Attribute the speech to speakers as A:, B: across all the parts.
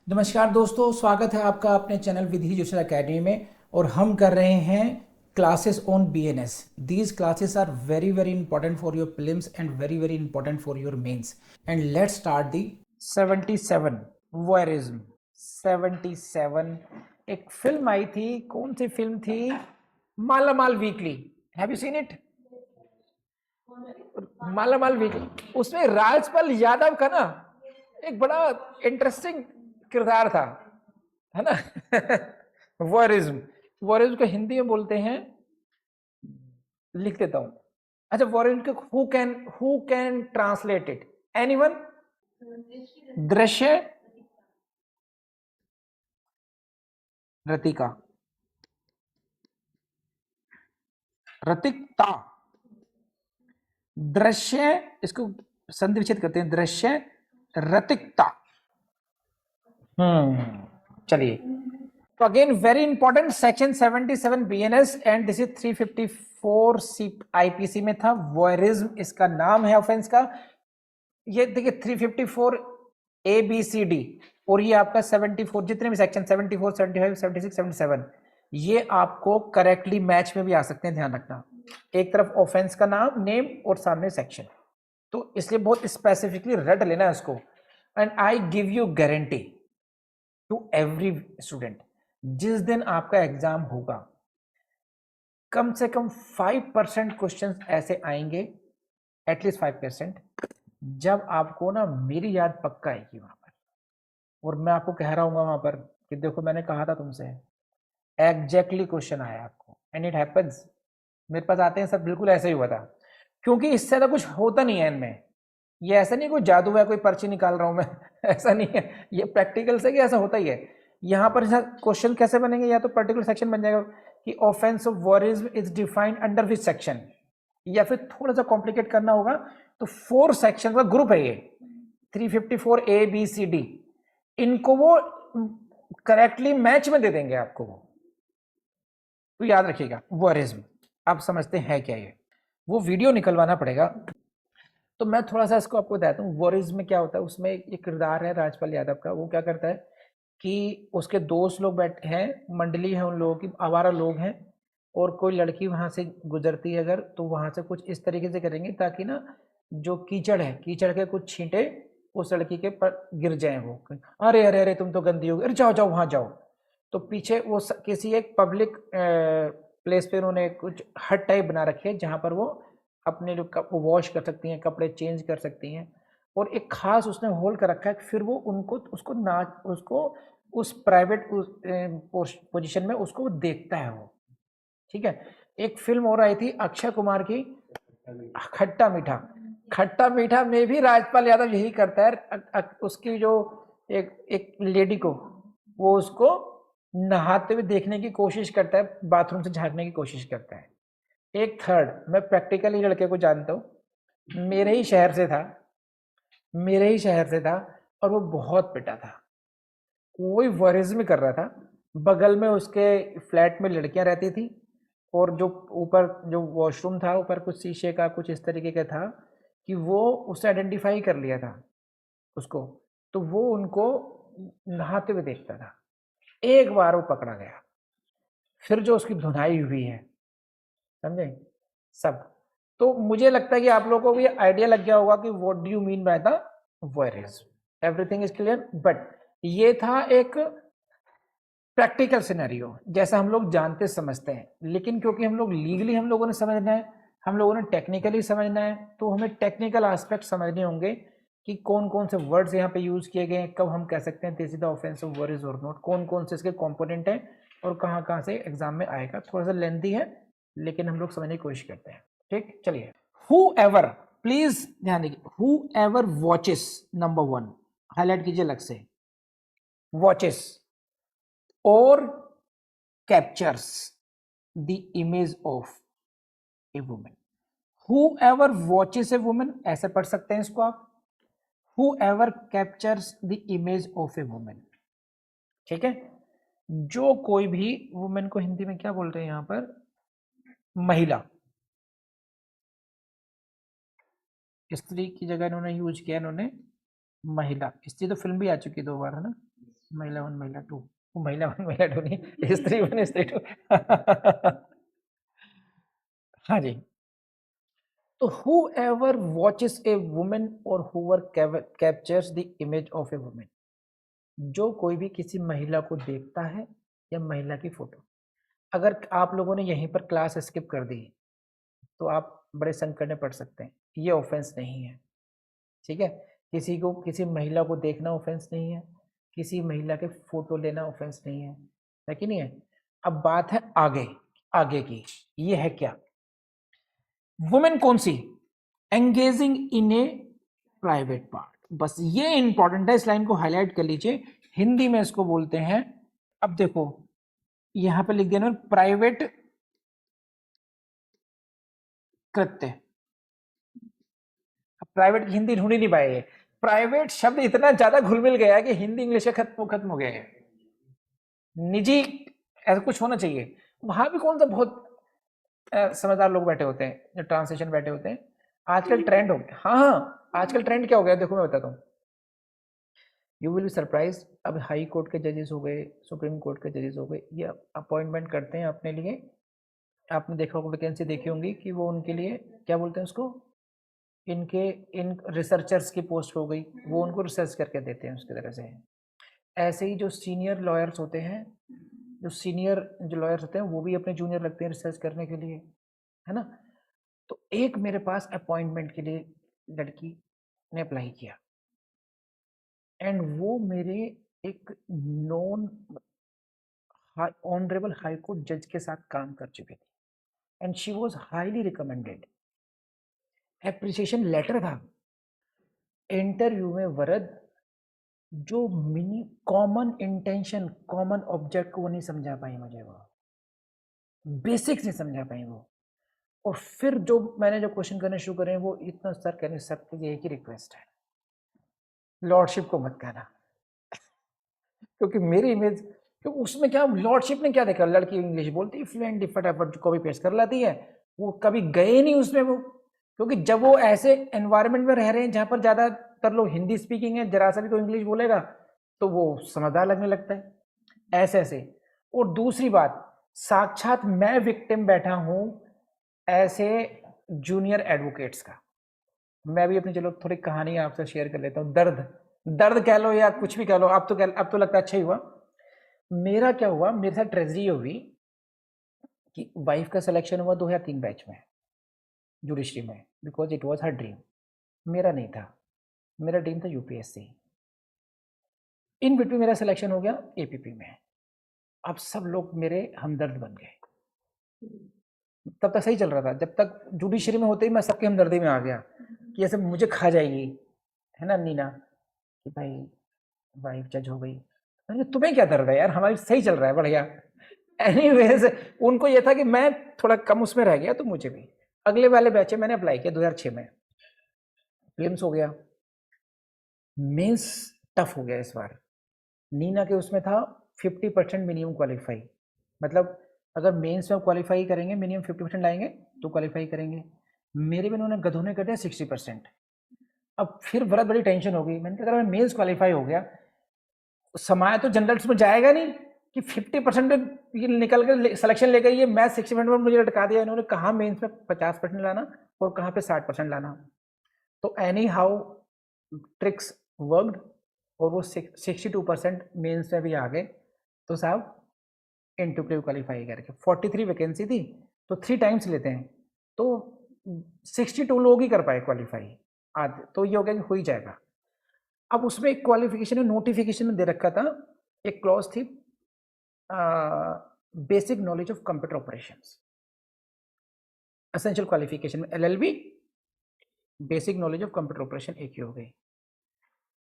A: नमस्कार दोस्तों, स्वागत है आपका अपने चैनल विधि जोशी एकेडमी में। और हम कर रहे हैं classes on BNS. These classes are very very important for your prelims and very very important for your mains. And let's start the 77 voyeurism. 77 एक फिल्म आई थी, कौन सी फिल्म थी? मालामाल weekly. Have you seen it? मालामाल weekly, उसमें राजपाल यादव का ना एक बड़ा इंटरेस्टिंग किरदार था, है ना? वॉरिज्म। वॉरिज्म को हिंदी में बोलते हैं, लिख देता हूं। अच्छा, वॉरिज्म को who can translate it? Anyone? दृश्य रतिका, रतिकता, दृश्य, इसको संधि विच्छेद करते हैं, दृश्य रतिकता। चलिए, तो again very important section 77 BNS and this is 354 C IPC में था। वॉयरिज्म इसका नाम है ऑफेंस का। ये देखिए 354 ए बी सी डी और ये आपका 74, जितने भी सेक्शन 74, 75, 76, 77 ये आपको करेक्टली मैच में भी आ सकते हैं, ध्यान रखना। एक तरफ ऑफेंस का नाम, नेम और सामने सेक्शन, तो इसलिए बहुत स्पेसिफिकली रट लेना है इसको। And I give you guarantee to every student, जिस दिन आपका एग्जाम होगा कम से कम 5% क्वेश्चन ऐसे आएंगे, एटलीस्ट 5%, जब आपको ना मेरी याद पक्का आएगी वहां पर। और मैं आपको कह रहा हूँ वहां पर कि देखो मैंने कहा था तुमसे, एग्जैक्टली क्वेश्चन आया आपको, एंड इट हैपेंस। मेरे पास आते हैं सब बिल्कुल ऐसे ही हुआ था, क्योंकि इससे ज्यादा कुछ होता नहीं है इनमें। ये ऐसा नहीं कोई जादू है, कोई पर्ची निकाल रहा हूं मैं ऐसा नहीं है, ये प्रैक्टिकल से कि ऐसा होता ही है। यहाँ पर क्वेश्चन कैसे बनेंगे, या तो पर्टिकुलर सेक्शन बन जाएगा कि offence of voyeurism is defined under which section, या फिर थोड़ा सा कॉम्प्लिकेट करना होगा तो 4 सेक्शन का ग्रुप है ये, 354 ए बी सी डी। इनको वो करेक्टली मैच में दे देंगे आपको वो, तो याद रखिएगा। वॉरिज्म आप समझते हैं क्या? ये वो वीडियो निकलवाना पड़ेगा। तो मैं थोड़ा सा इसको आपको बताता हूँ। वॉरिज्म में क्या होता है, उसमें एक किरदार है राजपाल यादव का। वो क्या करता है कि उसके दोस्त लोग बैठे हैं, मंडली है उन लोगों की, आवारा लोग हैं, और कोई लड़की वहां से गुजरती है अगर, तो वहां से कुछ इस तरीके से करेंगे ताकि ना जो कीचड़ है, कीचड़ के कुछ छींटे उस लड़की के पर गिर जाए। वो अरे अरे अरे तुम तो गंदी हो गई, अरे जाओ जाओ वहां जाओ। तो पीछे वो किसी एक पब्लिक प्लेस पे उन्होंने कुछ हट टाइप बना रखी है जहां पर वो अपने जो वॉश कर सकती हैं, कपड़े चेंज कर सकती हैं, और एक खास उसने होल कर रखा है। फिर वो उनको उसको नाच उसको उस प्राइवेट पोजीशन में उसको देखता है वो, ठीक है। एक फिल्म और आई थी अक्षय कुमार की, खट्टा मीठा। खट्टा मीठा में भी राजपाल यादव यही करता है। उसकी जो एक एक लेडी को, वो उसको नहाते हुए देखने की कोशिश करता है, बाथरूम से झांकने की कोशिश करता है। एक थर्ड, मैं प्रैक्टिकली लड़के को जानता हूँ, मेरे ही शहर से था, मेरे ही शहर से था, और वो बहुत पिटा था। वही वॉरिज्म कर रहा था। बगल में उसके फ्लैट में लड़कियां रहती थी, और जो ऊपर जो वॉशरूम था, ऊपर कुछ शीशे का कुछ इस तरीके का था कि वो उससे आइडेंटिफाई कर लिया था उसको। तो वो उनको नहाते हुए देखता था। एक बार वो पकड़ा गया, फिर जो उसकी धुनाई हुई है, समझे सब। तो मुझे लगता है कि आप लोगों को भी आइडिया लग गया होगा कि what do you mean by the voyeurism. Everything is clear. But ये था एक प्रैक्टिकल सिनेरियो, जैसा हम लोग जानते समझते हैं, लेकिन क्योंकि हम लोग लीगली हम लोगों ने समझना है, हम लोगों ने टेक्निकली समझना है, तो हमें टेक्निकल एस्पेक्ट समझने होंगे कि कौन कौन से वर्ड्स यहाँ पे यूज किए गए हैं, कब हम कह सकते हैं this is the offensive word और नॉट, कौन कौन से इसके कंपोनेंट हैं, और कहाँ कहाँ से एग्जाम में आएगा। थोड़ा सा लेंथी है, लेकिन हम लोग समझने की कोशिश करते हैं, ठीक। चलिए, हु एवर, प्लीज ध्यान दीजिए, who ever watches, number 1 highlight कीजिए अलग से, वॉचेस और captures the image of a woman. Whoever watches a woman, ऐसे पढ़ सकते हैं इसको आप, whoever captures the image of a woman, ठीक है। जो कोई भी, वुमेन को हिंदी में क्या बोलते हैं यहां पर? महिला। स्त्री की जगह इन्होंने यूज किया, इन्होंने महिला। स्त्री तो फिल्म भी आ चुकी है 2 बार, है ना? महिला 1 महिला 2, महिला 1 महिला 2 नहीं, स्त्री 1 स्त्री 2 हाँ जी। तो whoever watches a woman or whoever captures the image of a woman, जो कोई भी किसी महिला को देखता है या महिला की फोटो, अगर आप लोगों ने यहीं पर क्लास स्किप कर दी तो आप बड़े संकट में पड़ सकते हैं। ये ऑफेंस नहीं है, ठीक है? किसी को किसी महिला को देखना ऑफेंस नहीं है, किसी महिला के फोटो लेना ऑफेंस नहीं है कि नहीं है? अब बात है आगे, आगे की, ये है क्या? वुमेन कौन सी? Engaging in a private part, बस ये इंपॉर्टेंट है, इस लाइन को हाईलाइट कर लीजिए। हिंदी में इसको बोलते हैं, अब देखो यहां पे लिख देना प्राइवेट कृत्य। प्राइवेट की हिंदी ढूंढ ही नहीं पाए, प्राइवेट शब्द इतना ज्यादा घुल मिल गया कि हिंदी इंग्लिश खत्म हो गया है। निजी ऐसा कुछ होना चाहिए, वहां भी कौन सा बहुत समझदार लोग बैठे होते हैं जो ट्रांसलेशन बैठे होते हैं। आजकल ट्रेंड हो गया, हाँ हाँ, आजकल ट्रेंड क्या हो गया देखो मैं बताता हूँ, यू विल बी सरप्राइज। अब हाई कोर्ट के जजेस हो गए, सुप्रीम कोर्ट के जजेस हो गए, ये अपॉइंटमेंट करते हैं अपने लिए। आपने देखा होगा, वैकेंसी देखी होंगी कि वो उनके लिए क्या बोलते हैं उसको, इनके इन रिसर्चर्स की पोस्ट हो गई, वो उनको रिसर्च करके देते हैं उसकी तरह से। ऐसे ही जो सीनियर लॉयर्स होते हैं, जो लॉयर्स होते हैं वो भी अपने जूनियर लगते हैं रिसर्च करने के लिए, है ना? तो एक मेरे पास अपॉइंटमेंट के लिए लड़की ने अप्लाई किया एंड वो मेरे एक नॉन ऑनरेबल हाई कोर्ट जज के साथ काम कर चुकी थी and she was highly recommended. Appreciation letter था, इंटरव्यू में वरद जो मिनी कॉमन इंटेंशन कॉमन ऑब्जेक्ट को वो नहीं समझा पाई, मुझे वो बेसिक्स नहीं समझा पाई वो। और फिर जो मैंने जो क्वेश्चन करने शुरू करे वो इतना, सर कहने सर की एक ही रिक्वेस्ट है, लॉर्डशिप को मत कहना, क्योंकि मेरी इमेज, क्योंकि उसमें क्या लॉर्डशिप ने क्या देखा, लड़की इंग्लिश बोलती है फ्लुएंटली, फटाफट कॉपी पेस्ट कर लाती है, वो कभी गए नहीं उसमें वो, क्योंकि जब वो ऐसे एनवायरनमेंट में रह रहे हैं जहां पर ज्यादातर लोग हिंदी स्पीकिंग है, जरा सा भी कोई इंग्लिश बोलेगा तो वो समझदार लगने लगता है ऐसे ऐसे। और दूसरी बात, साक्षात मैं विक्टिम बैठा हूं ऐसे जूनियर एडवोकेट्स का। मैं भी अपनी चलो थोड़ी कहानी आपसे शेयर कर लेता हूँ, दर्द दर्द कह लो या कुछ भी कह लो, अब तो लगता है अच्छा ही हुआ। मेरा क्या हुआ, मेरे साथ ट्रेजरी हुई कि वाइफ का सिलेक्शन हुआ 2003 बैच में जुडिशरी में, because it was her dream, मेरा नहीं था, मेरा ड्रीम था यूपीएससी। इन बिटवीन मेरा सिलेक्शन हो गया एपीपी में। अब सब लोग मेरे हमदर्द बन गए, तब तक सही चल रहा था, जब तक जुडिशरी में होते ही मैं सबके हमदर्दी में आ गया कि ऐसे मुझे खा जाएगी, है ना नीना, कि भाई वाइफ जज हो गई। मैंने कहा, तुम्हें क्या दर्द है यार, हमारी सही चल रहा है बढ़िया। एनीवेज उनको ये था कि मैं थोड़ा कम उसमें रह गया, तो मुझे भी अगले वाले बैच में मैंने अप्लाई किया 2006 में, प्रीलिम्स हो गया, मेंस टफ हो गया इस बार। नीना के उसमें था 50% मिनिमम क्वालिफाई, मतलब अगर मेंस में क्वालिफाई करेंगे मिनिमम 50% लाएंगे तो क्वालिफाई करेंगे। मेरे में उन्होंने गधों ने कर दिया 60%। अब फिर बहुत बड़ी टेंशन हो गई, मैंने कहा अगर मैं मेंस क्वालिफाई हो गया, समाया तो जनरल्स में जाएगा नहीं कि 50% ये निकल कर सिलेक्शन ले गई है, मैं 60% में मुझे लटका दिया इन्होंने, कहाँ मेंस में 50% लाना और कहाँ पे 60% लाना। तो एनी हाउ ट्रिक्स वर्कड और वो 62% मेंस में भी आ गए। तो साहब इंटरव्यू क्वालिफाई करके 43 वैकेंसी थी तो 3 टाइम्स लेते हैं, तो 62 लोग ही कर पाए क्वालिफाई आज, तो ये हो गया कि हो ही जाएगा। अब उसमें एक क्वालिफिकेशन नोटिफिकेशन में दे रखा था, एक क्लॉज थी basic knowledge of computer operations, essential qualification में LLB, basic knowledge of computer operation एक ही हो गई।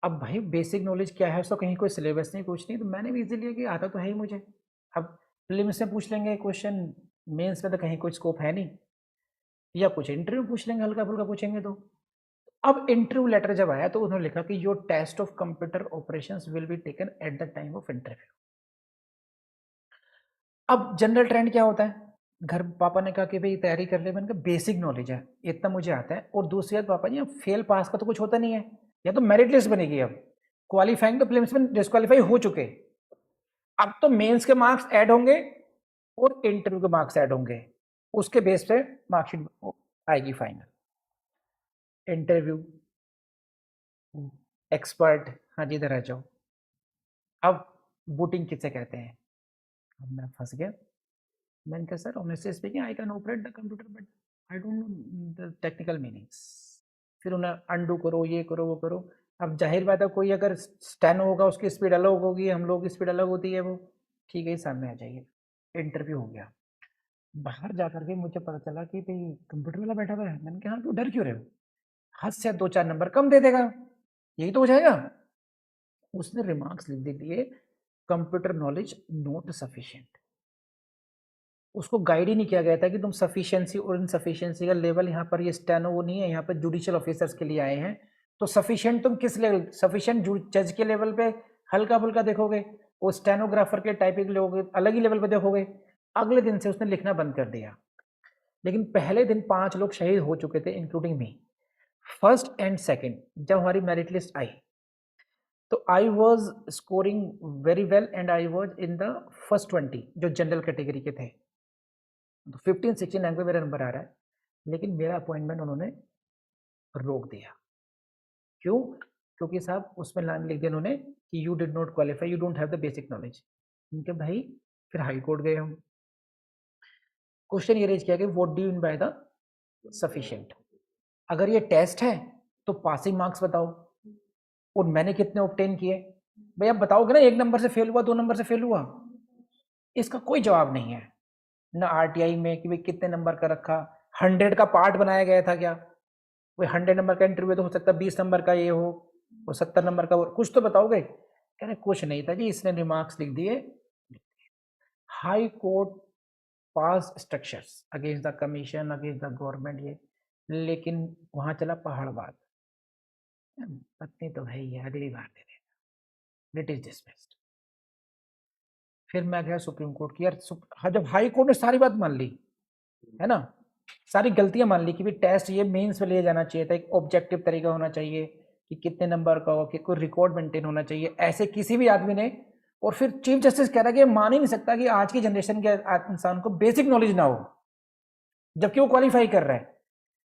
A: अब भाई बेसिक नॉलेज क्या है, उसका कहीं कोई सिलेबस नहीं, कुछ नहीं, तो मैंने भी इजी लिया कि आता तो है ही मुझे। अब प्रीलिम्स में पूछ लेंगे क्वेश्चन, मेंस में तो कहीं कोई स्कोप है नहीं, या कुछ इंटरव्यू पूछ लेंगे, हल्का फुल्का पूछेंगे तो। अब इंटरव्यू लेटर जब आया तो उन्होंने लिखा कि your test of computer operations will be taken at the time of interview. अब जनरल ट्रेंड क्या होता है, घर पापा ने कहा कि भाई तैयारी कर ले, मैंने कहा बेसिक नॉलेज है इतना मुझे आता है, और दूसरी बात पापा जी फेल पास का तो कुछ होता नहीं है, या तो मेरिट लिस्ट बनेगी अब, क्वालिफाइंग तो प्रीलिम्स में डिस्क्वालीफाई हो चुके, अब तो मेंस के मार्क्स ऐड होंगे और इंटरव्यू के मार्क्स ऐड होंगे, उसके बेस पे मार्कशीट आएगी फाइनल। इंटरव्यू, एक्सपर्ट, हाँ जी इधर आ जाओ। अब बूटिंग किसे कहते हैं? अब मैं फंस गया। मैंने कहा sir honestly speaking I can operate the computer but I don't know the technical meanings. फिर उन्हें अंडू करो, ये करो, वो करो। अब जाहिर बात है कोई अगर स्टेनो होगा उसकी स्पीड अलग होगी, हम लोग की स्पीड अलग होती है, वो ठीक है सामने आ जाइए। इंटरव्यू हो गया, बाहर जा करके मुझे पता चला कि भाई कंप्यूटर वाला बैठा हुआ है। मैंने कहा क्यों डर क्यों रहे हो, हद से 2-4 नंबर कम दे देगा, यही तो हो जाएगा। उसने रिमार्क्स लिख दिए, कंप्यूटर नॉलेज नॉट सफिशिएंट। उसको गाइड ही नहीं किया गया था कि तुम सफिशिएंसी और इनसफिशिएंसी का लेवल यहाँ पर ये स्टेनो वो नहीं है, यहाँ पर जुडिशियल ऑफिसर्स के लिए आए हैं। तो सफिशिएंट तुम किस लेवल, सफिशिएंट जज के लेवल पे हल्का फुल्का देखोगे, वो स्टेनोग्राफर के टाइपिंग लोग अलग ही लेवल पे देखोगे। अगले दिन से उसने लिखना बंद कर दिया। लेकिन पहले दिन 5 लोग शहीद हो चुके थे including me. First and second जब हमारी मेरिट लिस्ट आई तो I was scoring very well and I was in the first 20 जो जनरल कैटेगरी के थे। तो 15-16 रैंक पे मेरा नंबर आ रहा है, लेकिन मेरा अपॉइंटमेंट उन्होंने रोक दिया। क्यों? क्योंकि साहब उसमें लाइन लिख दिया उन्होंने कि you did not qualify, you don't have the basic knowledge. उनके भाई फिर हाई कोर्ट गए हम, क्वेश्चन ये रेज किया कि what do you mean by the sufficient. अगर ये टेस्ट है तो पासिंग मार्क्स बताओ और मैंने कितने ऑब्टेन किए। भाई आप बताओगे ना 1 नंबर से फेल हुआ, 2 नंबर से फेल हुआ, इसका कोई जवाब नहीं है ना आरटीआई में कि भाई कितने नंबर का रखा, 100 का पार्ट बनाया गया था क्या? कोई 100 नंबर का इंटरव्यू तो हो सकता है 20 नंबर का ये हो और 70 नंबर का वो, कुछ तो बताओगे। कह रहे कुछ नहीं था जी, इसने रिमार्क्स लिख दिए, high court pass structures against the commission against the government ये, लेकिन वहां चला पहाड़बाद। पत्नी तो भाई है अगली बार दे देगा, इट इज डिसमिस्ड। फिर मैं गया सुप्रीम कोर्ट की, यार जब हाई कोर्ट ने सारी बात मान ली है ना, सारी गलतियां मान ली कि भाई टेस्ट ये मेंस में ले जाना चाहिए था, एक ऑब्जेक्टिव तरीका होना चाहिए कि कितने नंबर का हो, कि कोई रिकॉर्ड मेंटेन होना चाहिए, ऐसे किसी भी आदमी ने। और फिर चीफ जस्टिस कह रहा है कि मान ही नहीं सकता कि आज की जनरेशन के इंसान को बेसिक नॉलेज ना हो, जबकि वो क्वालिफाई कर रहा है।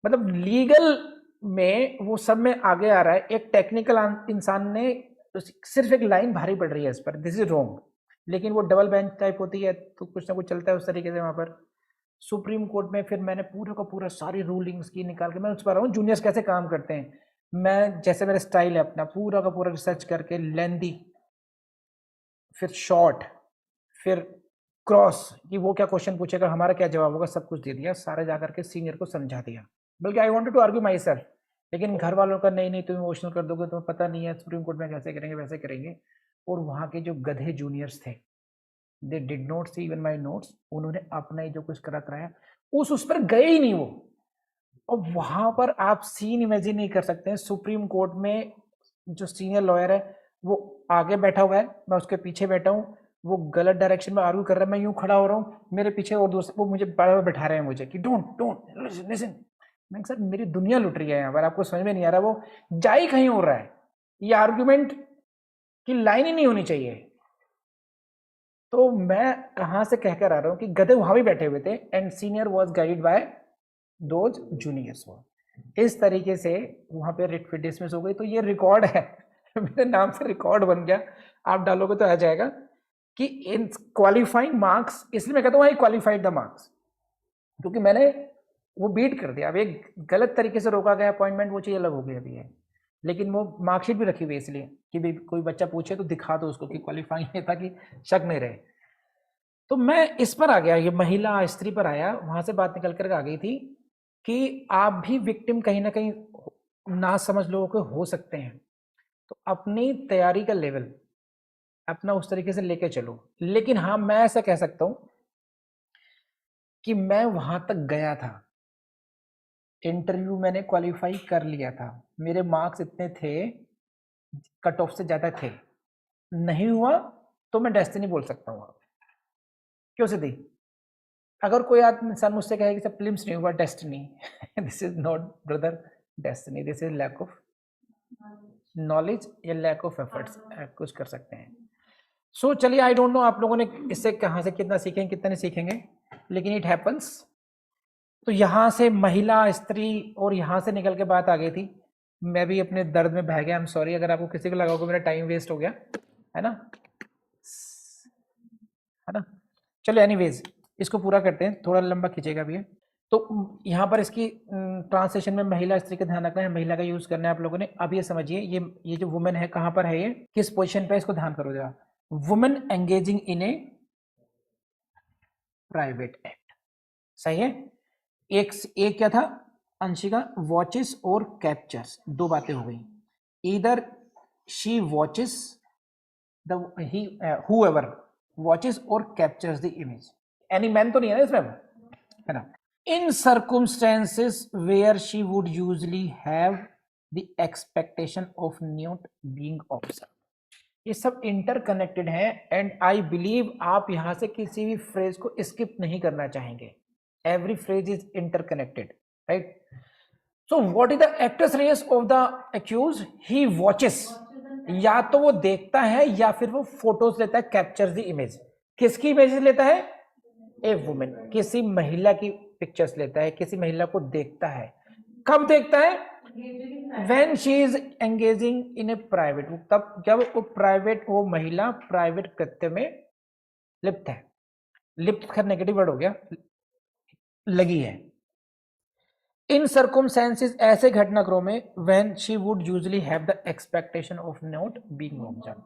A: मतलब लीगल में वो सब में आगे आ रहा है, एक टेक्निकल इंसान ने सिर्फ एक लाइन भारी पड़ रही है इस पर, दिस इज रॉन्ग, लेकिन वो डबल बेंच टाइप होती है तो कुछ ना कुछ चलता है उस तरीके से वहां पर। सुप्रीम कोर्ट में फिर मैंने पूरा का पूरा सारी रूलिंग्स की निकाल के मैं उस पर रहा हूँ जूनियर्स कैसे काम करते हैं। मैं जैसे मेरा स्टाइल है अपना पूरा का पूरा रिसर्च करके लेंदी, फिर शॉर्ट, फिर क्रॉस कि वो क्या क्वेश्चन पूछेगा हमारा क्या जवाब होगा, सब कुछ दे दिया, सारे जाकर के सीनियर को समझा दिया। बल्कि I wanted to argue myself, लेकिन घर वालों का नहीं नहीं तुम इमोशनल कर दोगे, तुम्हें पता नहीं है सुप्रीम कोर्ट में कैसे करेंगे वैसे करेंगे। और वहाँ के जो गधे जूनियर्स थे, they did not see even my notes, उन्होंने अपना ही जो कुछ करा कराया, उस पर गए ही नहीं वो। और वहां पर आप सीन इमेजिन नहीं कर सकते हैं, सुप्रीम कोर्ट में जो सीनियर लॉयर है वो आगे बैठा हुआ है, मैं उसके पीछे बैठा हूँ, वो गलत डायरेक्शन में आर्ग्यू कर रहा है, मैं यूं खड़ा हो रहा हूँ, मेरे पीछे और दोस्त वो मुझे बराबर बैठा रहे हैं मुझे कि डोंट डोंट लिसन। मैं सर मेरी दुनिया लुट रही है यहाँ पर, आपको समझ में नहीं आ रहा, वो जा ही कहीं हो रहा है, ये आर्ग्यूमेंट की लाइन ही नहीं होनी चाहिए। तो मैं कहां से कहकर आ रहा हूँ कि गधे वहां भी बैठे हुए थे and senior was guided by those juniors. इस तरीके से वहां पे रिट फिट डिसमिस हो गई। तो ये रिकॉर्ड है मेरे नाम से रिकॉर्ड बन गया, आप डालोगे तो आ जाएगा कि इन क्वालिफाइंग मार्क्स, इसलिए मैं कहता हूँ आई क्वालिफाइड द मार्क्स, क्योंकि मैंने वो बीट कर दिया। अब एक गलत तरीके से रोका गया अपॉइंटमेंट, वो चीज अलग हो गई अभी है, लेकिन वो मार्कशीट भी रखी हुई है इसलिए कि भाई कोई बच्चा पूछे तो दिखा दो उसको कि क्वालिफाइंग है, ताकि शक नहीं रहे। तो मैं इस पर आ गया, ये महिला स्त्री पर आया, वहां से बात निकल कर आ गई थी कि आप भी विक्टिम कहीं ना कहीं ना समझ लोगों के हो सकते हैं, तो अपनी तैयारी का लेवल अपना उस तरीके से लेके चलो। लेकिन हाँ मैं ऐसा कह सकता हूं कि मैं वहां तक गया था, इंटरव्यू मैंने क्वालिफाई कर लिया था, मेरे मार्क्स इतने थे, कट ऑफ से ज्यादा थे, नहीं हुआ तो मैं डेस्टिनी बोल सकता हूँ। क्यों सिद्धि? अगर कोई आदमी इंसान मुझसे कहे कि सर प्रीलिम्स नहीं हुआ, destiny this is not brother destiny, this is lack of knowledge या लैक ऑफ एफर्ट्स, कुछ कर सकते हैं। सो चलिए, आई डोंट नो आप लोगों ने इससे कहाँ से कितना सीखेंगे कितना नहीं सीखेंगे, लेकिन इट हैपन्स। तो यहाँ से महिला, स्त्री और यहाँ से निकल के बात आ गई थी। मैं भी अपने दर्द में बह गया, आई एम सॉरी अगर आपको किसी को लगा होगा मेरा टाइम वेस्ट हो गया, है ना, है ना। चलो एनीवेज इसको पूरा करते हैं, थोड़ा लंबा खींचेगा भी है। तो यहाँ पर इसकी ट्रांसलेशन में महिला स्त्री का ध्यान रखना है, महिला का यूज करना है आप लोगों ने। अब ये समझिए, ये जो वुमेन है कहाँ पर है, ये किस पोजीशन पे, इसको ध्यान करो जरा। Women engaging in a private act, सही है। एक क्या था अंशिका, वॉचेस और कैप्चर्स, दो बातें हो गई। इधर she watches the he whoever watches or captures the image, any man तो नहीं है ना इसमें, है ना। in circumstances where she would usually have the expectation of not being observed, ये सब इंटरकनेक्टेड है। एंड आई बिलीव आप यहां से किसी भी फ्रेज को स्किप नहीं करना चाहेंगे, every phrase is interconnected, right. So what is the actors race of the accuse, he watches, या तो वो देखता है या फिर वो फोटोज लेता है, कैप्चर्स द इमेज। किसकी इमेज लेता है, ए वुमेन, किसी महिला की पिक्चर्स लेता है, किसी महिला को देखता है। कब देखता है, when she is engaging in a private, तब जब वो प्राइवेट, वो महिला प्राइवेट कृत्य में लिप्त है। लिप्त का नेगेटिव वर्ड हो गया, लगी है। इन सर्कमस्टेंसेस, ऐसे घटनाक्रमों में, when she would usually have the expectation of not being observed,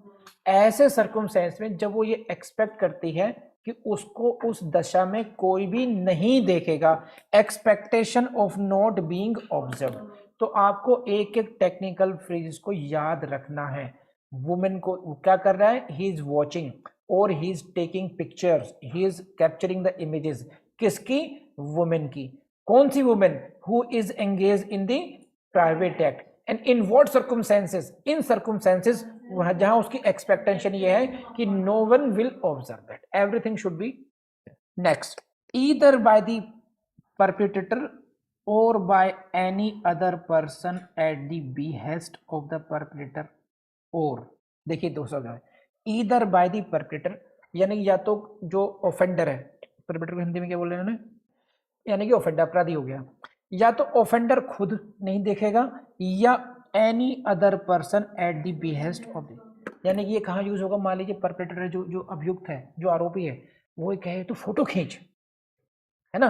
A: ऐसे सर्कमस्टेंस में जब वो ये एक्सपेक्ट करती है कि उसको उस दशा में कोई भी नहीं देखेगा, expectation of not being observed, तो आपको एक एक टेक्निकल फ्रेज को याद रखना है। वुमेन को क्या कर रहा है, ही इज वॉचिंग और he is taking pictures, he is capturing the images, किसकी, वुमेन की। कौन सी women, who is engage in the private act, and in what circumstances, in circumstances जहां उसकी एक्सपेक्टेशन ये है कि no one will observe that, everything should be. Next, either by the perpetrator और by any other person at the behest of the perpetrator, और देखिए दोस्तों, either by the perpetrator यानी या तो जो ऑफेंडर है, परपेट्रेटर को हिंदी में क्या बोल रहे हैं उन्हें, यानी कि ऑफेंडर, अपराधी हो गया, या तो ऑफेंडर खुद नहीं देखेगा या any other person at the behest of the, यानी कि ये कहाँ यूज होगा, मान लीजिए परपेट्रेटर है, जो अभियुक्त है, जो आरोपी है, वो कहे तो फोटो खींच, है ना।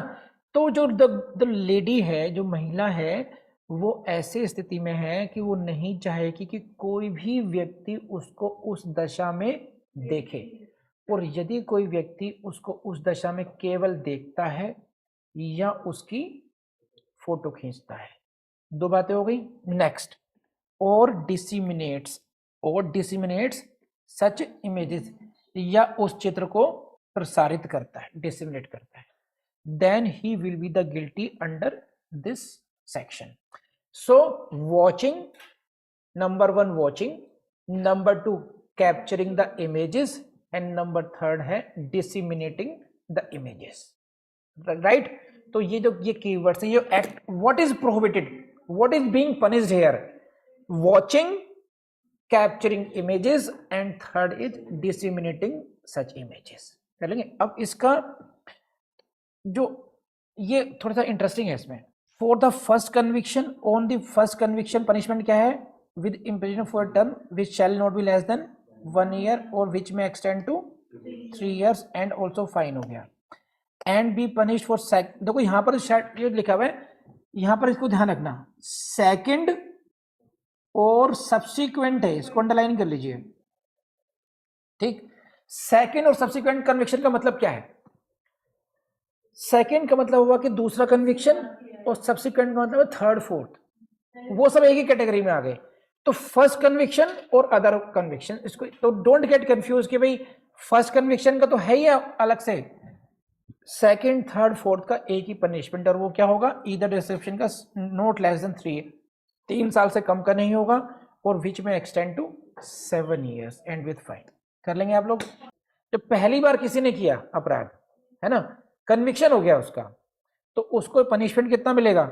A: तो जो द लेडी है, जो महिला है, वो ऐसे स्थिति में है कि वो नहीं चाहेगी कि कोई भी व्यक्ति उसको उस दशा में देखे, और यदि कोई व्यक्ति उसको उस दशा में केवल देखता है या उसकी फोटो खींचता है, दो बातें हो गई। नेक्स्ट, और डिसिमिनेट्स सच इमेजेस, या उस चित्र को प्रसारित करता है, डिसिमिनेट करता है, then he will be the guilty under this section. So watching, number 1 watching, number 2 capturing the images, and number 3 है डिसिमिनेटिंग द इमेजेस, राइट। तो ये कीवर्ड्स हैं, ये act, what is prohibited, what is being punished here, watching, capturing images, and third is disseminating such images. कर लेंगे। अब इसका जो ये थोड़ा सा इंटरेस्टिंग है इसमें, for the first conviction, on the first conviction punishment क्या है, with imprison for term which shall not be less than 1 year और which may extend to 3 years and also fine हो गया, एंड बी पनिश्ड फॉर देखो यहां पर ये लिखा हुआ है, यहां पर इसको ध्यान रखना, सेकंड और सब्सिक्वेंट है, इसको अंडरलाइन कर लीजिए, ठीक। सेकंड और सब्सिक्वेंट कन्विक्शन का मतलब क्या है, सेकंड का मतलब हुआ कि दूसरा कन्विक्शन, और सब्सिक्वेंट का मतलब थर्ड फोर्थ, वो सब एक ही कैटेगरी में आ गए। तो फर्स्ट कन्विक्शन और अदर कन्विक्शन, इसको तो डोंट गेट कंफ्यूज कि भाई फर्स्ट कन्विक्शन का तो है ही अलग से, सेकंड थर्ड फोर्थ का एक ही पनिशमेंट, और वो क्या होगा, ईदर डिस्क्रिप्शन का नोट लेस देन 3 साल से कम का नहीं होगा, और which may extend to 7 years and with fine. कर लेंगे आप लोग। जब पहली बार किसी ने किया अपराध, है ना, कन्विक्शन हो गया उसका, तो उसको पनिशमेंट कितना मिलेगा,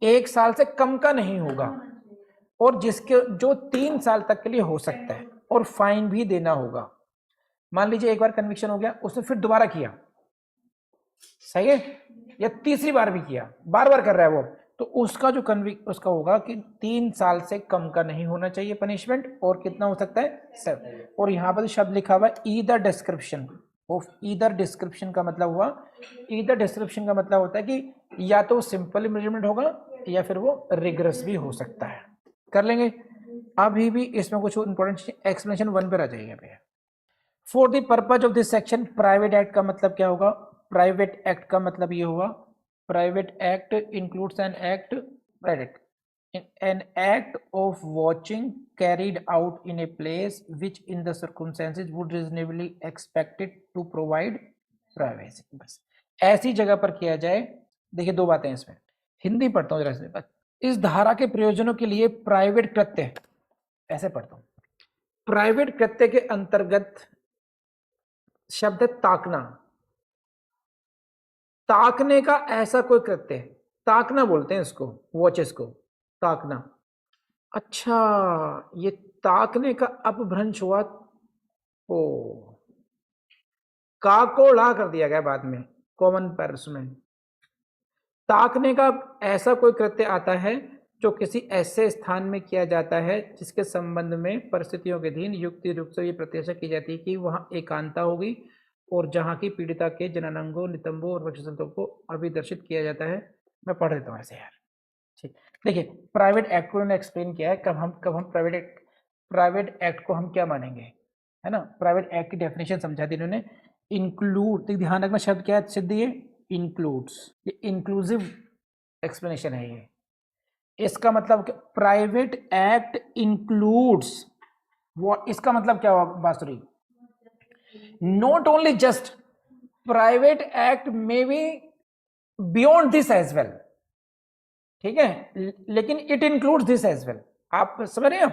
A: 1 साल से कम का नहीं होगा, और जिसके जो 3 साल तक के लिए हो सकता है, और फाइन भी देना होगा। मान लीजिए एक बार कन्विक्शन हो गया, उसने फिर दोबारा किया, सही है, या तीसरी बार भी किया, बार बार कर रहा है वो, तो उसका जो उसका होगा कि 3 साल से कम का नहीं होना चाहिए पनिशमेंट, और कितना हो सकता है 7। और यहाँ पर शब्द लिखा हुआ है either description of, either description का मतलब हुआ, ईदर डिस्क्रिप्शन का मतलब होता है कि या तो सिंपल इम्प्लीमेंट होगा या फिर वो रिग्रेस भी हो सकता है। कर लेंगे। अभी भी इसमें कुछ इंपॉर्टेंट एक्सप्लेनेशन 1 पर आ जाइए पे। For the purpose of this section, private act का मतलब क्या होगा? प्राइवेट एक्ट का मतलब ये हुआ, private act includes an act, private an act of watching carried out in a place which in the circumstances would reasonably expected to provide privacy। बस ऐसी जगह पर किया जाए। देखिए दो बातें इसमें, हिंदी पढ़ता हूँ जरा। इस धारा के प्रयोजनों के लिए प्राइवेट कृत्य, ऐसे पढ़ता हूँ, प्राइवेट कृत्य के अंतर्गत शब्द है ताकना, ताकने का ऐसा कोई कृत्य, ताकना बोलते हैं इसको, वॉचेस को ताकना। अच्छा, ये ताकने का अपभ्रंश हुआ, ओ का को ला कर दिया गया बाद में कॉमन पर्स में। ताकने का ऐसा कोई कृत्य आता है जो किसी ऐसे स्थान में किया जाता है जिसके संबंध में परिस्थितियों के अधीन युक्ति रूप से ये प्रत्याशा की जाती है कि वहां एकांता होगी, और जहां की पीड़िता के जननांगों, नितंबों और वक्षस्थलों को अभिदर्शित किया जाता है। मैं पढ़ देता हूँ ऐसे यार, ठीक। देखिए प्राइवेट एक्ट को उन्होंने एक्सप्लेन किया है, कब हम प्राइवेट एक्ट को हम क्या मानेंगे, है ना। प्राइवेट एक्ट की डेफिनेशन समझा दी इन्होंने। इंक्लूड, ध्यान रखना शब्द क्या है सिद्धि, ये इंक्लूड्स, ये इंक्लूसिव एक्सप्लेनेशन है ये। इसका मतलब प्राइवेट एक्ट इंक्लूड्स, वो इसका मतलब क्या हुआ बांसुरी, not only just private act may be beyond this as well, ठीक है, लेकिन it includes this as well. आप समझ रहे हो,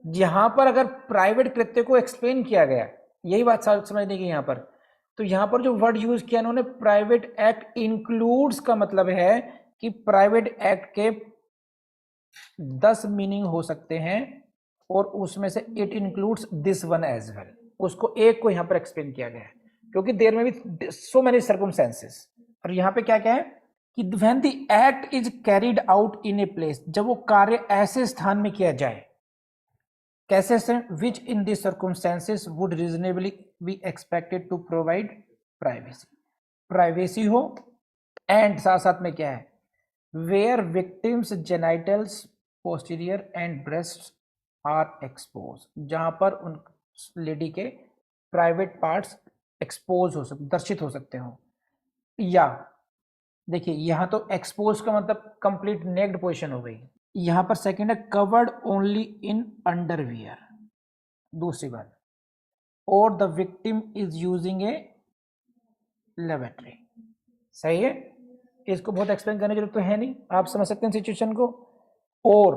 A: यहां पर अगर प्राइवेट कृत्य को एक्सप्लेन किया गया, यही बात समझने की यहां पर, तो यहां पर जो वर्ड यूज किया उन्होंने प्राइवेट एक्ट इंक्लूड्स का मतलब है कि प्राइवेट एक्ट के 10 मीनिंग हो सकते हैं, और उसमें से it includes this one as well, उसको एक को यहां पर एक्सप्लेन किया गया है, क्योंकि देयर में भी सो मेनी सर्कमस्टेंसेस। और यहां पे क्या क्या है कि when the act is carried out in a place, जब वो कार्य ऐसे स्थान में किया जाए, कैसे से, which in the circumstances would reasonably be expected to provide privacy, privacy हो, एंड साथ साथ में क्या है, where victims genitals posterior and breast are exposed, जहां पर उन लेडी के प्राइवेट पार्ट्स एक्सपोज हो सकते, दर्शित हो सकते हो। या देखिए यहां तो एक्सपोज का मतलब कंप्लीट नेक्ड पोजीशन हो गई, यहां पर सेकंड है कवर्ड ओनली इन अंडरवियर, दूसरी बात, और the victim is using a laboratory, सही है। इसको बहुत एक्सप्लेन करने की जरूरत तो है नहीं, आप समझ सकते हैं सिचुएशन को। और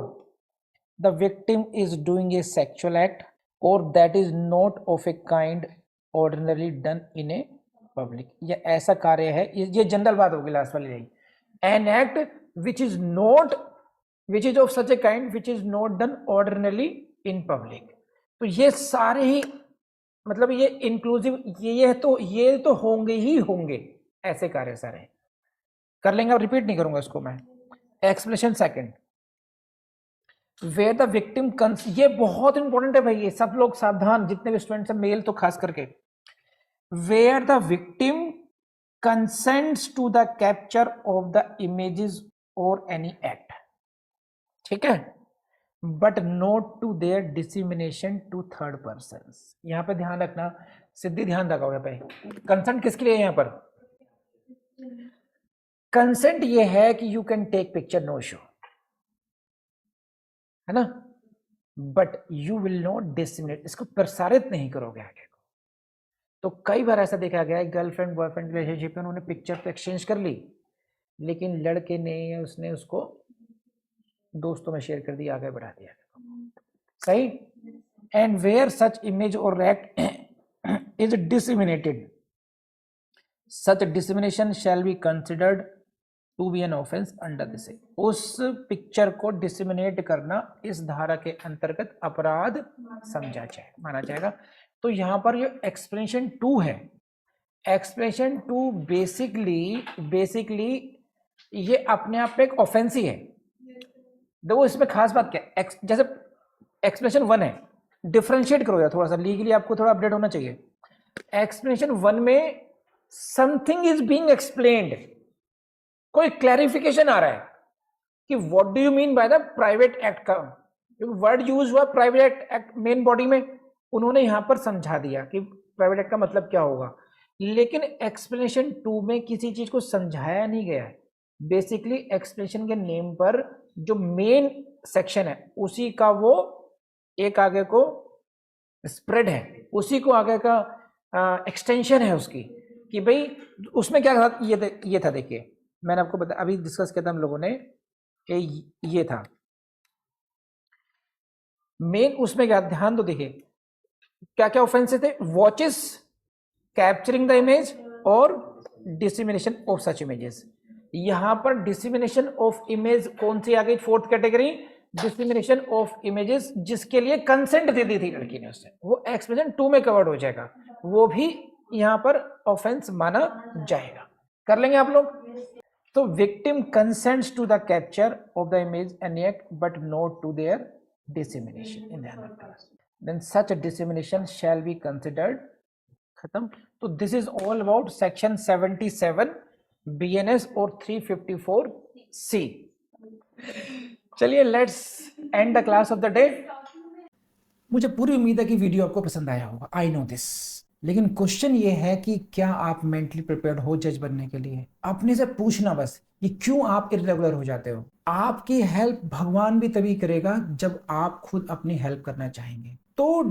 A: the victim is doing a sexual act, और that is not of a kind ordinarily done in a public, ये ऐसा कार्य है, ये जनरल बात होगी लास्ट वाली रही, an act which is not, which is of such a kind which is not done ordinarily in public. तो ये सारे ही मतलब ये इंक्लूसिव, ये तो होंगे ही होंगे ऐसे कार्य सारे। कर लेंगे, अब रिपीट नहीं करूंगा इसको मैं। Explanation second, where the victim, ये बहुत इंपॉर्टेंट है भाई, ये सब लोग सावधान, जितने भी स्टूडेंट्स हैं मेल तो खास करके, where the victim consents to the capture of the images और एनी एक्ट, ठीक है, but not to their dissemination to third person. यहां पे ध्यान रखना, सिद्धि ध्यान रखोगे भाई, कंसेंट किसके लिए यहां पर, कंसेंट ये है कि you can take picture, no issue, है ना, but you will not disseminate, इसको प्रसारित नहीं करोगे आगे को। तो कई बार ऐसा देखा गया है, गर्लफ्रेंड बॉयफ्रेंड रिलेशनशिप में उन्होंने पिक्चर तो एक्सचेंज कर ली, लेकिन लड़के ने या उसने उसको दोस्तों में शेयर कर दिया, आगे बढ़ा दिया, सही। एंड वेयर सच इमेज और act is disseminated, such dissemination shall be considered to be an offence under this, उस पिक्चर को डिसमिनेट करना इस धारा के अंतर्गत अपराध समझा जाए, माना जाएगा। तो यहाँ पर ये एक्सप्लेनेशन 2 है, एक्सप्लेनेशन 2 बेसिकली ये अपने आप में एक ऑफेंस ही है। देखो इसमें खास बात क्या है, जैसे एक्सप्लेनेशन 1 है, डिफरेंशिएट करो यार थोड़ा सा, लीगली आपको थोड़ा अपडेट होना चाहिए। एक्सप्लेनेशन 1 में समथिंग इज बीइंग एक्सप्लेन्ड, कोई क्लैरिफिकेशन आ रहा है कि what do you mean by the private act का, वर्ड यूज हुआ प्राइवेट एक्ट मेन बॉडी में, उन्होंने यहां पर समझा दिया कि प्राइवेट एक्ट का मतलब क्या होगा, लेकिन एक्सप्लेनेशन 2 में किसी चीज को समझाया नहीं गया है। बेसिकली एक्सप्लेनेशन के नेम पर जो मेन सेक्शन है उसी का वो एक आगे को स्प्रेड है, उसी को आगे का एक्सटेंशन है उसकी, कि भाई उसमें क्या था, ये था देखिए मैंने आपको बता अभी डिस्कस किया था हम लोगों ने, ये था मेन, उसमें क्या ध्यान दो, देखिए क्या क्या ऑफेंसेस थे, वॉचेस, कैप्चरिंग द इमेज और डिसमिनेशन ऑफ सच इमेजेस। यहां पर डिसमिनेशन ऑफ इमेज कौन सी आ गई, fourth category, dissemination of images जिसके लिए कंसेंट दे दी थी लड़की ने उससे, वो एक्सप्लेनेशन 2 में कवर्ड हो जाएगा, वो भी यहां पर ऑफेंस माना जाएगा। कर लेंगे आप लोग। तो victim consents to the capture of the image and act but not to their dissemination in the other class, then such dissemination shall be considered. खत्म। तो this is all about section 77 BNS और 354 C. चलिए let's end the class of the day. मुझे पूरी उम्मीद है कि video आपको पसंद आया होगा, आई नो दिस, लेकिन क्वेश्चन ये है कि क्या आप मेंटली प्रिपेयर्ड हो जज बनने के लिए? अपने से पूछना बस कि क्यों आप इरेगुलर हो जाते हो। आपकी हेल्प भगवान भी तभी करेगा जब आप खुद अपनी हेल्प करना चाहेंगे। तो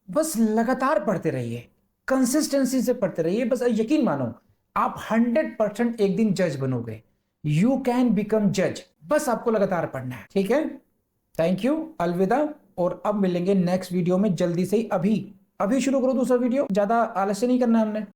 A: बस लगातार पढ़ते रहिए, कंसिस्टेंसी से पढ़ते रहिए, बस यकीन मानो आप 100% एक दिन जज बनोगे। यू कैन बिकम जज, बस आपको लगातार पढ़ना है, ठीक है। थैंक यू, अलविदा, और अब मिलेंगे नेक्स्ट वीडियो में जल्दी से ही। अभी शुरू करो दूसरा वीडियो, ज्यादा आलस्य नहीं करना हमने।